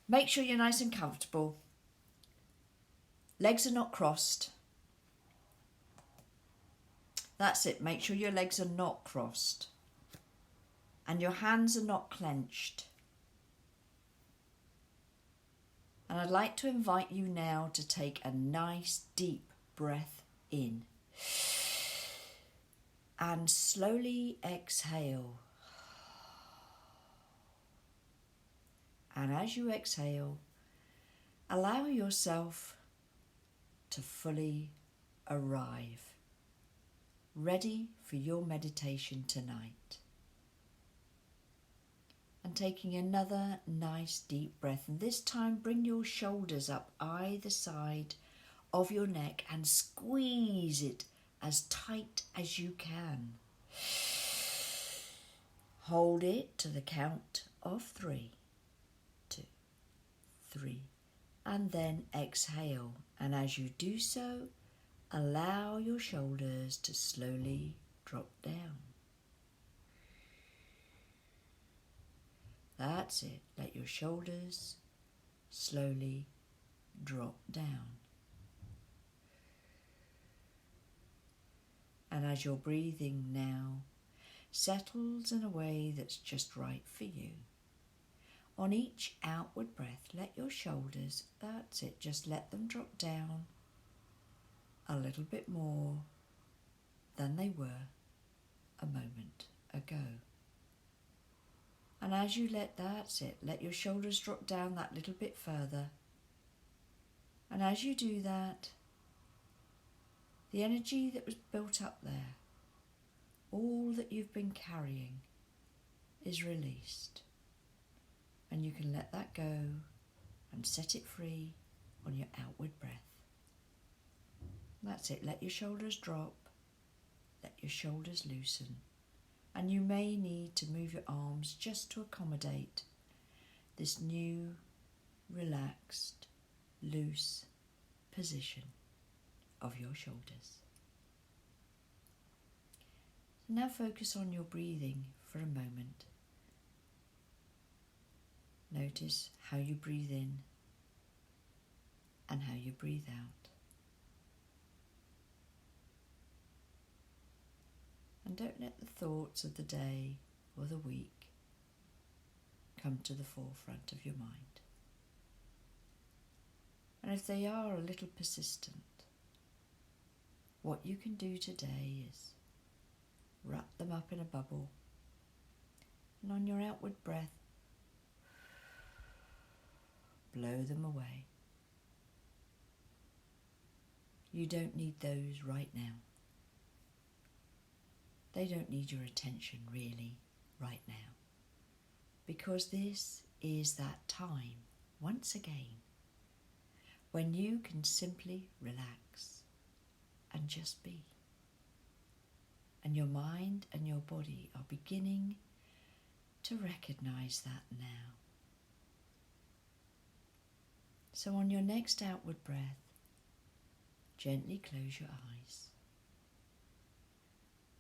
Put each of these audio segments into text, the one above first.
Make sure you're nice and comfortable. Legs are not crossed. That's it. Make sure your legs are not crossed. And your hands are not clenched. And I'd like to invite you now to take a nice deep breath in. And slowly exhale. And as you exhale, allow yourself to fully arrive, ready for your meditation tonight. And taking another nice deep breath, and this time bring your shoulders up either side of your neck and squeeze it as tight as you can. Hold it to the count of 3, 2, 3, and then exhale. And as you do so, allow your shoulders to slowly drop down. That's it. Let your shoulders slowly drop down. And as your breathing now settles in a way that's just right for you, on each outward breath, let your shoulders, that's it, just let them drop down a little bit more than they were a moment ago. And as you let your shoulders drop down that little bit further. And as you do that, the energy that was built up there, all that you've been carrying, is released. And you can let that go and set it free on your outward breath. That's it. Let your shoulders drop. Let your shoulders loosen. And you may need to move your arms just to accommodate this new, relaxed, loose position of your shoulders. Now focus on your breathing for a moment. Notice how you breathe in and how you breathe out. And don't let the thoughts of the day or the week come to the forefront of your mind. And if they are a little persistent, what you can do today is wrap them up in a bubble, and on your outward breath, blow them away. You don't need those right now. They don't need your attention really right now, because this is that time, once again, when you can simply relax and just be. And your mind and your body are beginning to recognize that now. So on your next outward breath, gently close your eyes.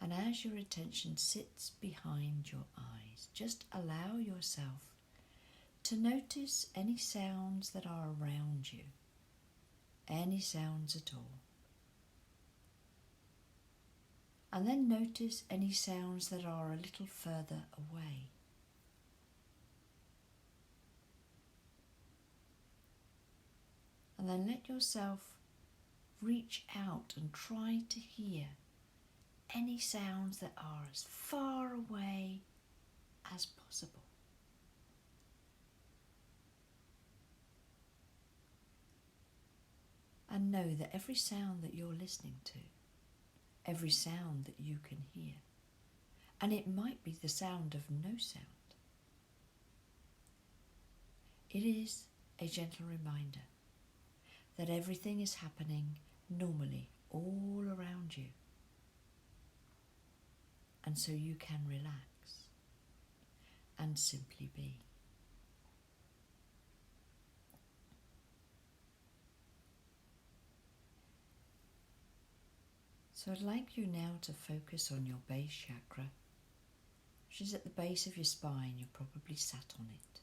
And as your attention sits behind your eyes, just allow yourself to notice any sounds that are around you, any sounds at all. And then notice any sounds that are a little further away. And then let yourself reach out and try to hear any sounds that are as far away as possible. And know that every sound that you're listening to, every sound that you can hear, and it might be the sound of no sound, it is a gentle reminder that everything is happening normally all around you. And so you can relax and simply be. So I'd like you now to focus on your base chakra, which is at the base of your spine. You're probably sat on it.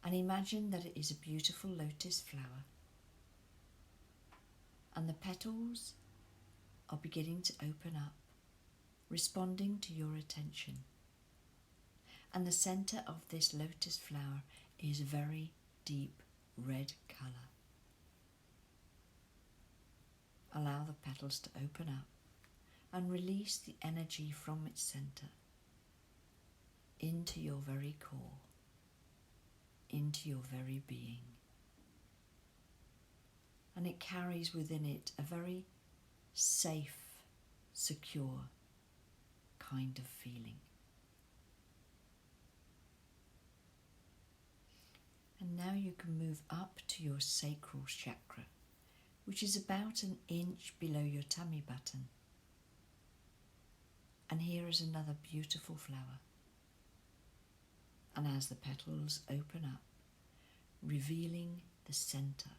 and imagine that it is a beautiful lotus flower, and the petals are beginning to open up, responding to your attention. And the centre of this lotus flower is a very deep red colour. Allow the petals to open up and release the energy from its centre into your very core, into your very being. And it carries within it a very safe, secure kind of feeling. And now you can move up to your sacral chakra, which is about an inch below your tummy button. And here is another beautiful flower. And as the petals open up, revealing the centre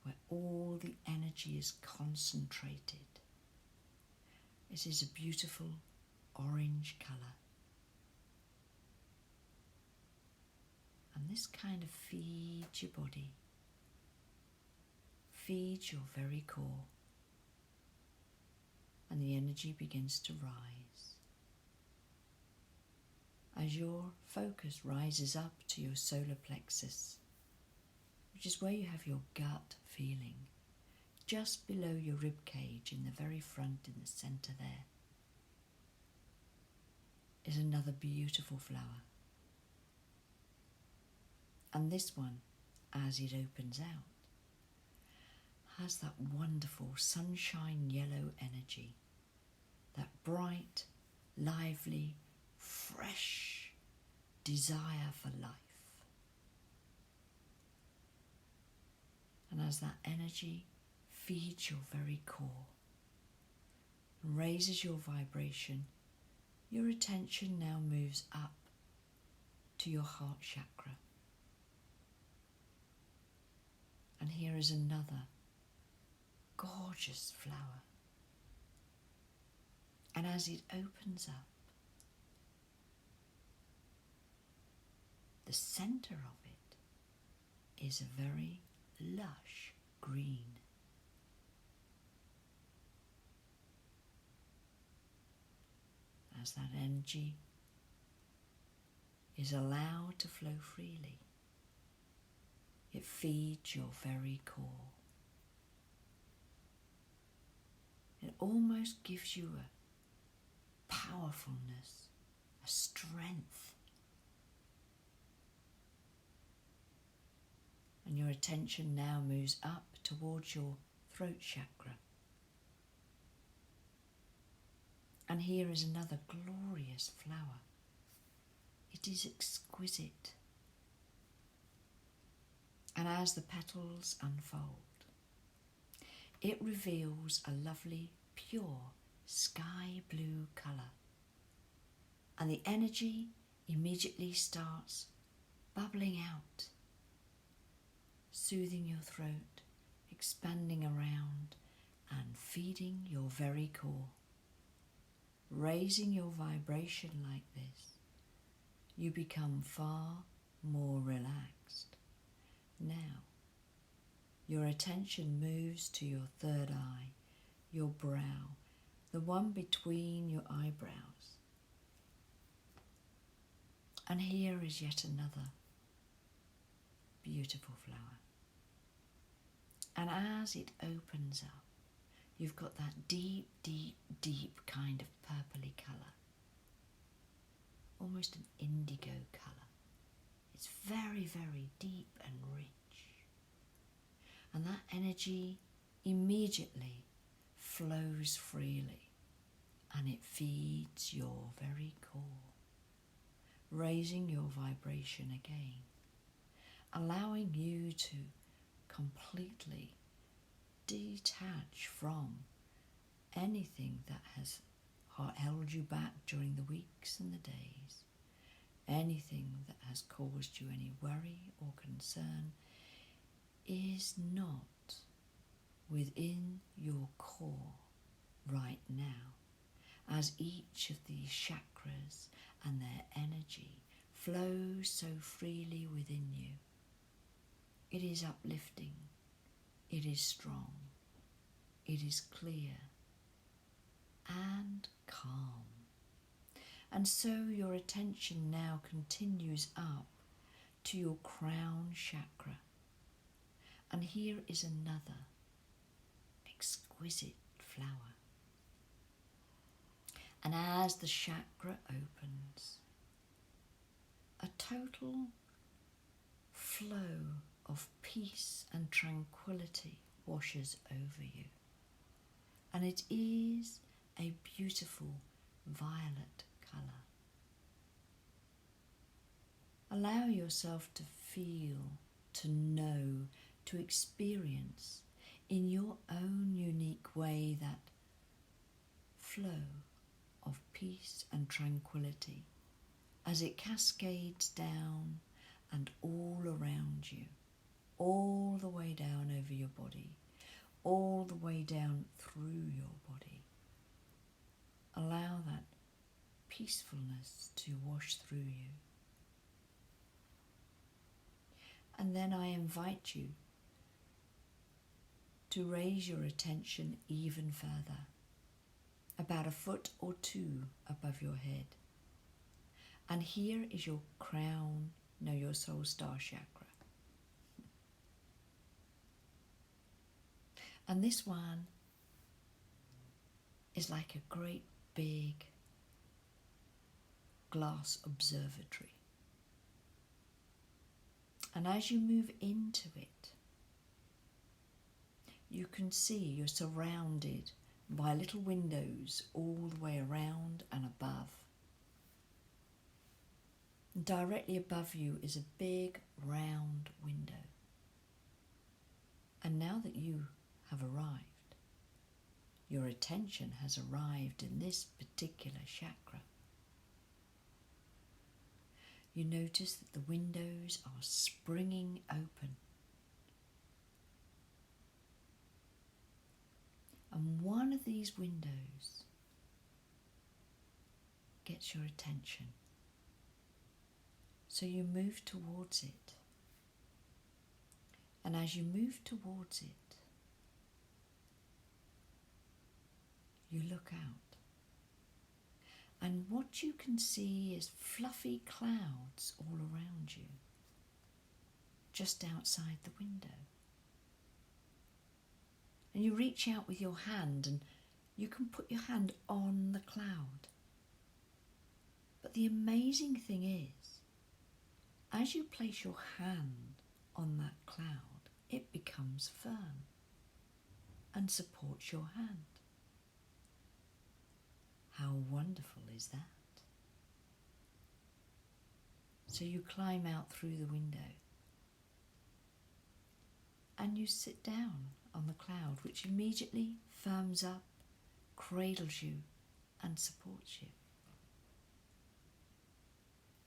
where all the energy is concentrated, it is a beautiful orange colour. And this kind of feeds your body, feeds your very core, and the energy begins to rise. As your focus rises up to your solar plexus, which is where you have your gut feeling, just below your rib cage in the very front, in the centre there, is another beautiful flower. And this one, as it opens out, has that wonderful sunshine yellow energy, that bright, lively, fresh desire for life. And as that energy feeds your very core and raises your vibration, your attention now moves up to your heart chakra. And here is another gorgeous flower. And as it opens up, the centre of it is a very lush green. As that energy is allowed to flow freely, it feeds your very core. It almost gives you a powerfulness, a strength. And your attention now moves up towards your throat chakra. And here is another glorious flower. It is exquisite. And as the petals unfold, it reveals a lovely, pure, sky blue colour. And the energy immediately starts bubbling out, soothing your throat, expanding around and feeding your very core. Raising your vibration like this, you become far more relaxed. Now, your attention moves to your third eye, your brow, the one between your eyebrows. And here is yet another beautiful flower. And as it opens up, you've got that deep, deep, deep kind of purpley colour. Almost an indigo colour. It's very, very deep and rich. And that energy immediately flows freely and it feeds your very core, raising your vibration again, allowing you to completely detach from anything that has held you back during the weeks and the days, anything that has caused you any worry or concern is not within your core right now, as each of these chakras and their energy flows so freely within you. It is uplifting. It is strong. It is clear and calm. And so your attention now continues up to your crown chakra. And here is another exquisite flower. And as the chakra opens, a total flow of peace and tranquility washes over you. And it is a beautiful violet colour. Allow yourself to feel, to know, to experience in your own unique way that flow of peace and tranquility as it cascades down and all around you, all the way down over your body, all the way down through your body. Allow that peacefulness to wash through you. And then I invite you to raise your attention even further, about a foot or two above your head. And here is your crown, your soul star chakra. And this one is like a great big glass observatory. And as you move into it, you can see you're surrounded by little windows all the way around and above. And directly above you is a big round window. And now that you have arrived, your attention has arrived in this particular chakra. You notice that the windows are springing open. And one of these windows gets your attention. So you move towards it. And as you move towards it, you look out. And what you can see is fluffy clouds all around you, just outside the window. And you reach out with your hand and you can put your hand on the cloud. But the amazing thing is, as you place your hand on that cloud, it becomes firm and supports your hand. How wonderful is that? So you climb out through the window and you sit down on the cloud, which immediately firms up, cradles you and supports you.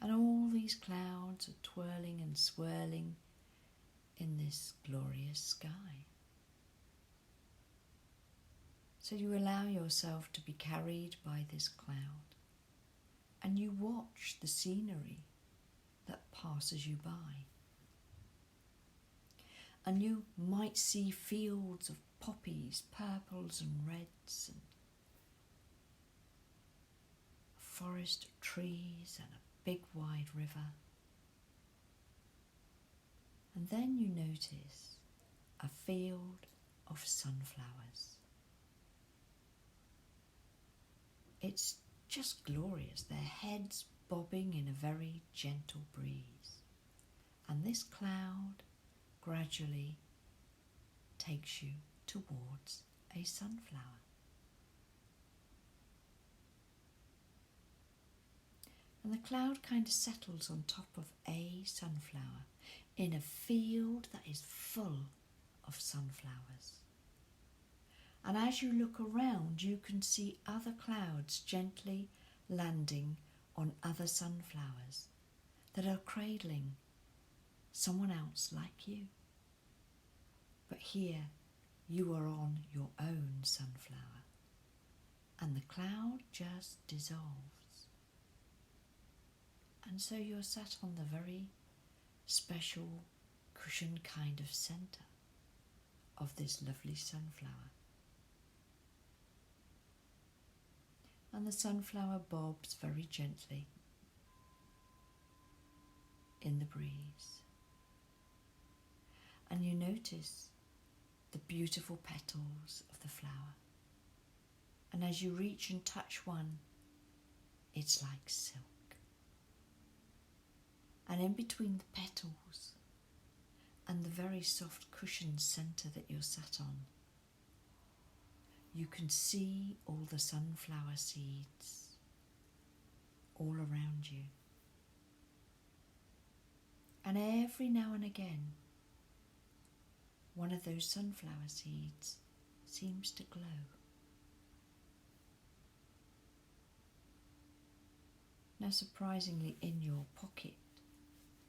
And all these clouds are twirling and swirling in this glorious sky. So you allow yourself to be carried by this cloud and you watch the scenery that passes you by. And you might see fields of poppies, purples and reds, and a forest of trees and a big wide river. And then you notice a field of sunflowers. It's just glorious, their heads bobbing in a very gentle breeze. And this cloud gradually takes you towards a sunflower. And the cloud kind of settles on top of a sunflower in a field that is full of sunflowers. And as you look around, you can see other clouds gently landing on other sunflowers that are cradling someone else like you. But here you are on your own sunflower, and the cloud just dissolves. And so you're sat on the very special, cushion kind of centre of this lovely sunflower. And the sunflower bobs very gently in the breeze. And you notice the beautiful petals of the flower. And as you reach and touch one, it's like silk. And in between the petals and the very soft cushioned centre that you're sat on, you can see all the sunflower seeds all around you. And every now and again, one of those sunflower seeds seems to glow. Now, surprisingly, in your pocket,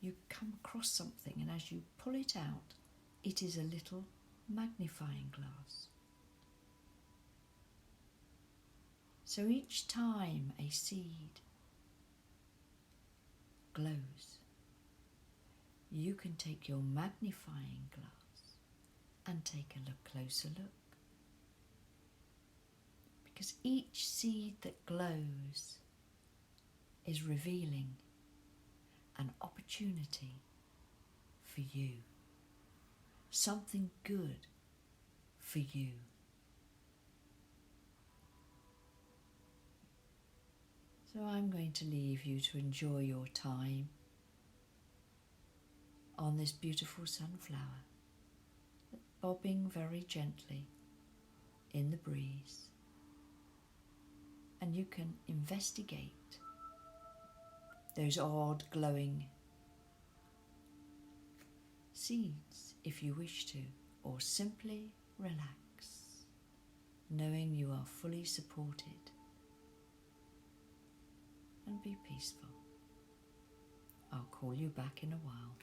you come across something, and as you pull it out, it is a little magnifying glass. So each time a seed glows, you can take your magnifying glass and take a closer look. Because each seed that glows is revealing an opportunity for you, something good for you. So I'm going to leave you to enjoy your time on this beautiful sunflower, bobbing very gently in the breeze. And you can investigate those odd glowing seeds if you wish to, or simply relax, knowing you are fully supported, and be peaceful. I'll call you back in a while.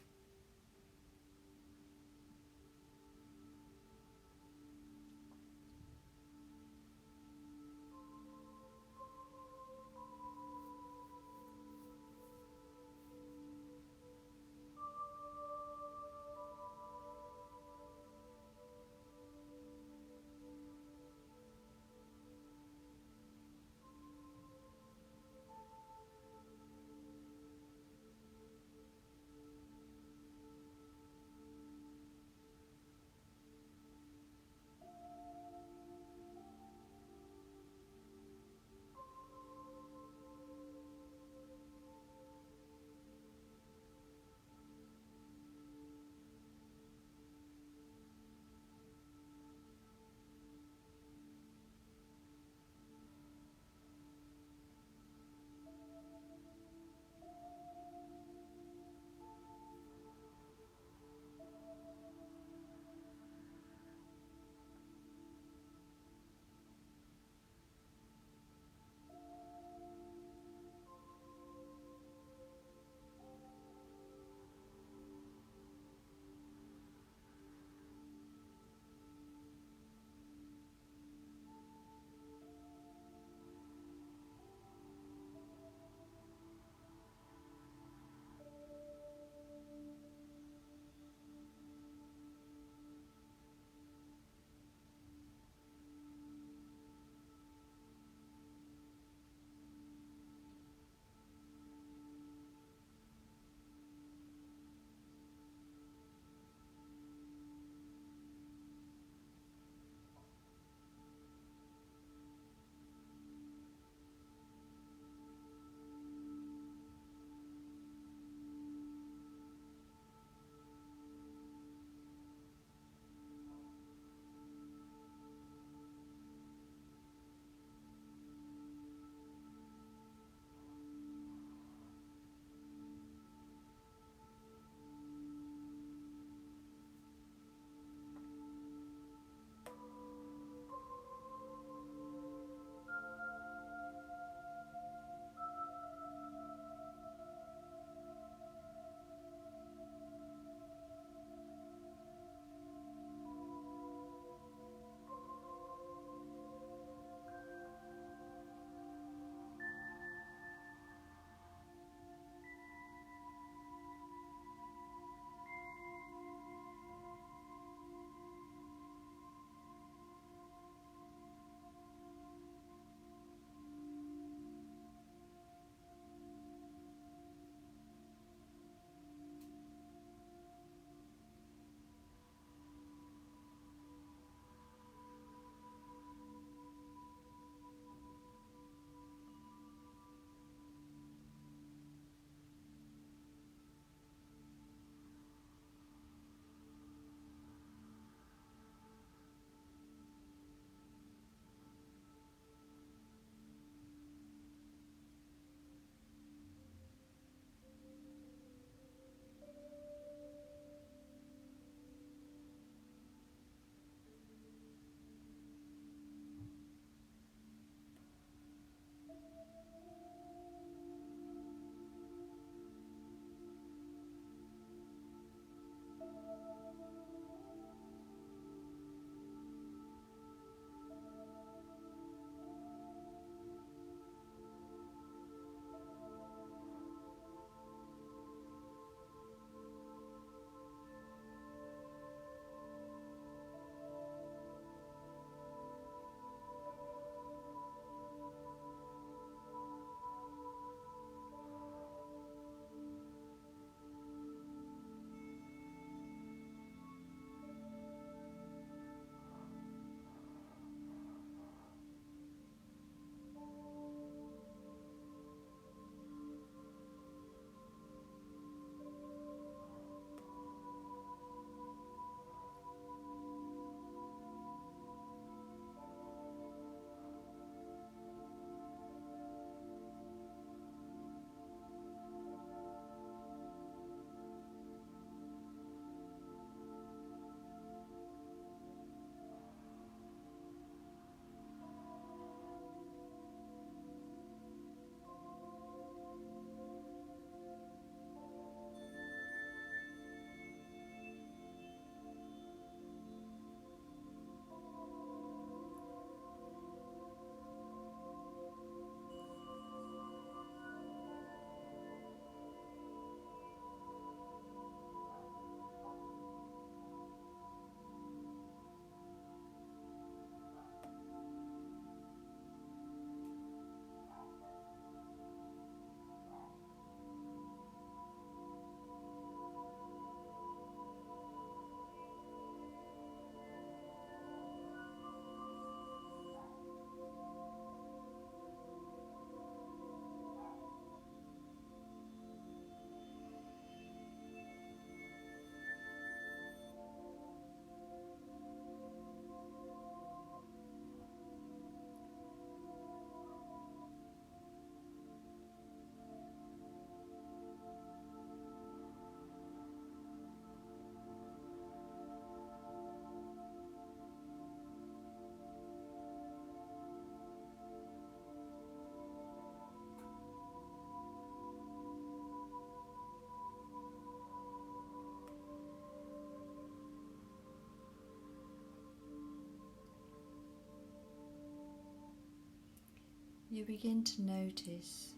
you begin to notice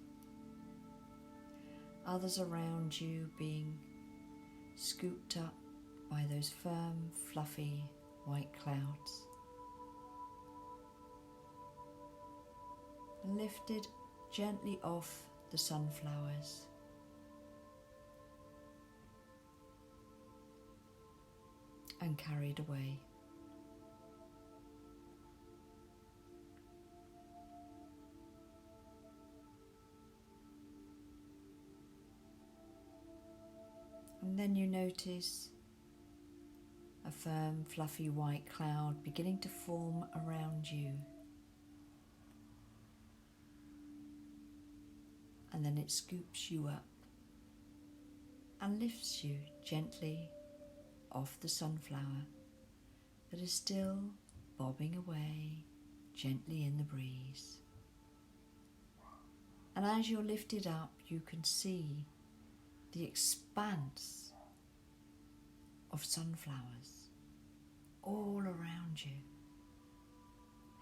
others around you being scooped up by those firm, fluffy white clouds, and lifted gently off the sunflowers. And carried away. And then you notice a firm, fluffy white cloud beginning to form around you. And then it scoops you up and lifts you gently off the sunflower that is still bobbing away gently in the breeze. And as you're lifted up, you can see the expanse of sunflowers all around you.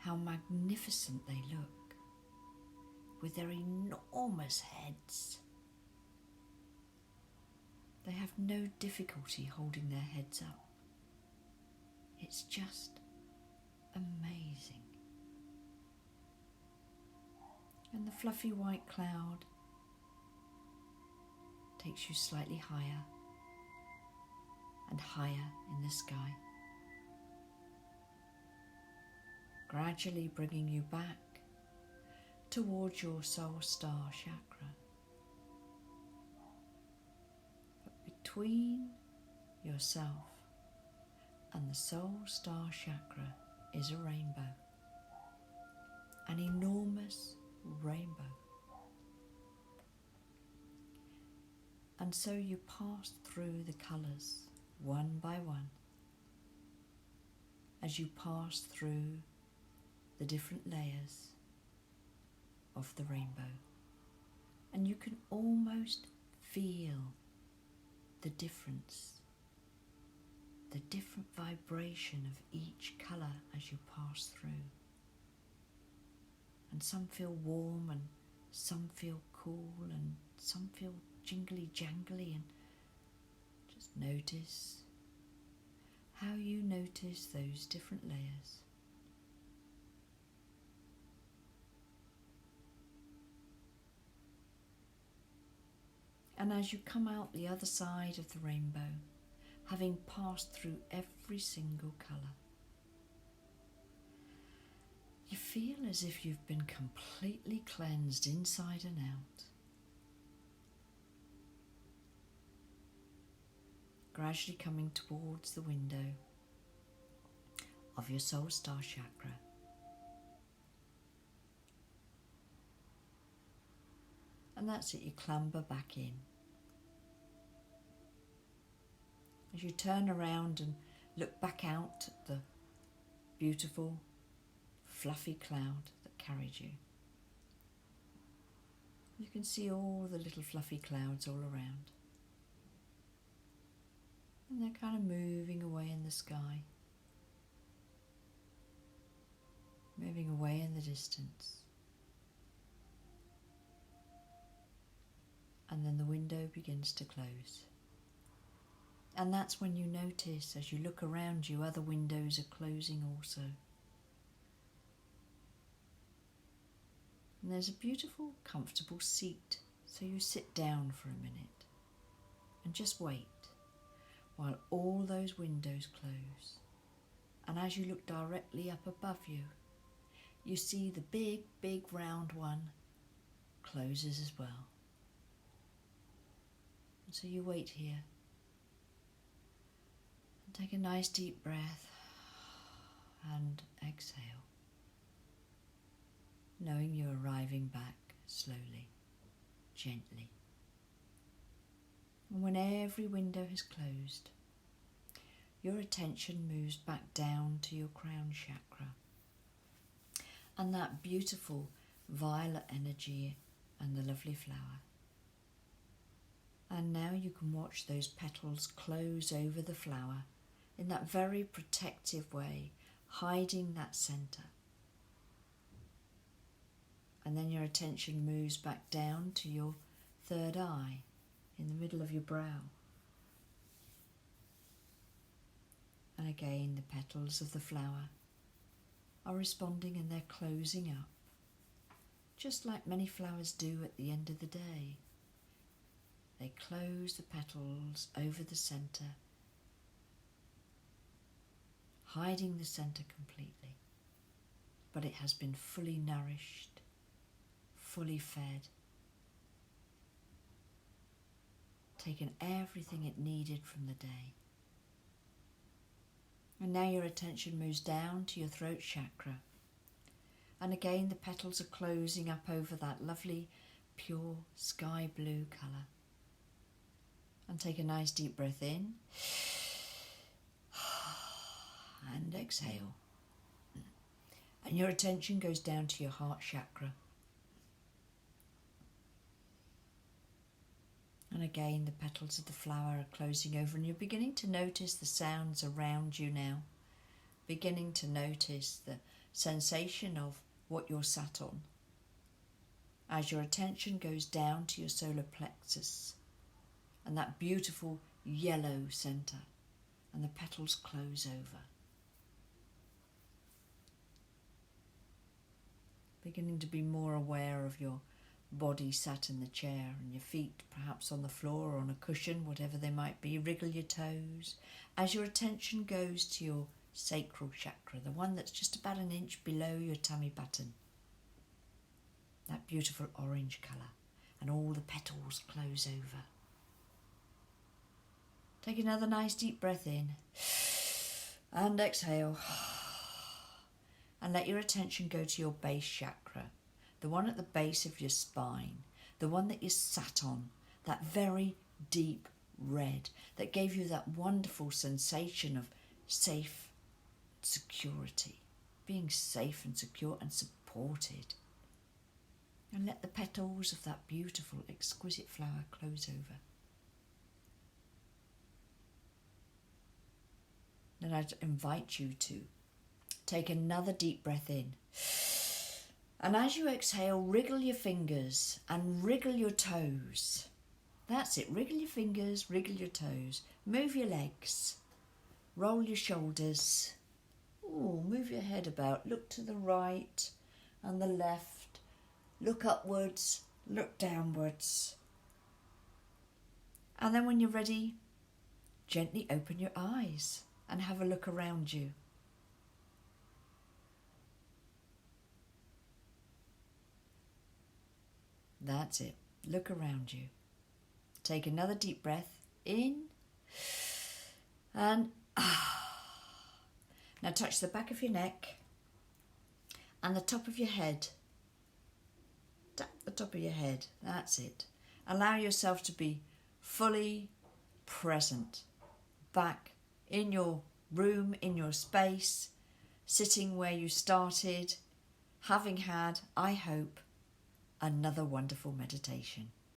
How magnificent they look, with their enormous heads. They have no difficulty holding their heads up. It's just amazing. And the fluffy white cloud takes you slightly higher and higher in the sky, gradually bringing you back towards your soul star chakra. But between yourself and the soul star chakra is a rainbow, an enormous rainbow. And so you pass through the colours one by one as you pass through the different layers of the rainbow, and you can almost feel the difference, the different vibration of each colour as you pass through. And some feel warm and some feel cool and some feel jingly jangly, and just notice how you notice those different layers. And as you come out the other side of the rainbow, having passed through every single colour, you feel as if you've been completely cleansed inside and out. Gradually coming towards the window of your soul star chakra. And that's it, you clamber back in. As you turn around and look back out at the beautiful, fluffy cloud that carried you, you can see all the little fluffy clouds all around. And they're kind of moving away in the sky, moving away in the distance. And then the window begins to close. And that's when you notice, as you look around you, other windows are closing also. And there's a beautiful, comfortable seat, so you sit down for a minute and just wait while all those windows close. And as you look directly up above you, you see the big, big round one closes as well. And so you wait here and take a nice deep breath and exhale, knowing you're arriving back slowly, gently. And when every window has closed, your attention moves back down to your crown chakra and that beautiful violet energy and the lovely flower. And now you can watch those petals close over the flower in that very protective way, hiding that centre. And then your attention moves back down to your third eye in the middle of your brow. And again, the petals of the flower are responding and they're closing up, just like many flowers do at the end of the day. They close the petals over the centre, hiding the centre completely, but it has been fully nourished, fully fed, taken everything it needed from the day. And now your attention moves down to your throat chakra. And again, the petals are closing up over that lovely, pure sky blue colour. And take a nice deep breath in. And exhale. And your attention goes down to your heart chakra. And again, the petals of the flower are closing over, and you're beginning to notice the sounds around you now. Beginning to notice the sensation of what you're sat on. As your attention goes down to your solar plexus and that beautiful yellow centre, and the petals close over. Beginning to be more aware of your body sat in the chair and your feet perhaps on the floor or on a cushion, whatever they might be. Wriggle your toes as your attention goes to your sacral chakra, the one that's just about an inch below your tummy button. That beautiful orange colour, and all the petals close over. Take another nice deep breath in and exhale. And let your attention go to your base chakra, the one at the base of your spine, the one that you sat on, that very deep red that gave you that wonderful sensation of safe security, being safe and secure and supported. And let the petals of that beautiful, exquisite flower close over. Then I'd invite you to take another deep breath in. And as you exhale, wriggle your fingers and wriggle your toes. That's it, wriggle your fingers, wriggle your toes. Move your legs, roll your shoulders. Ooh, move your head about, look to the right and the left. Look upwards, look downwards. And then when you're ready, gently open your eyes and have a look around you. That's it. Look around you. Take another deep breath in and Now touch the back of your neck and the top of your head. Tap the top of your head. That's it. Allow yourself to be fully present, back in your room, in your space, sitting where you started, having had, I hope, another wonderful meditation.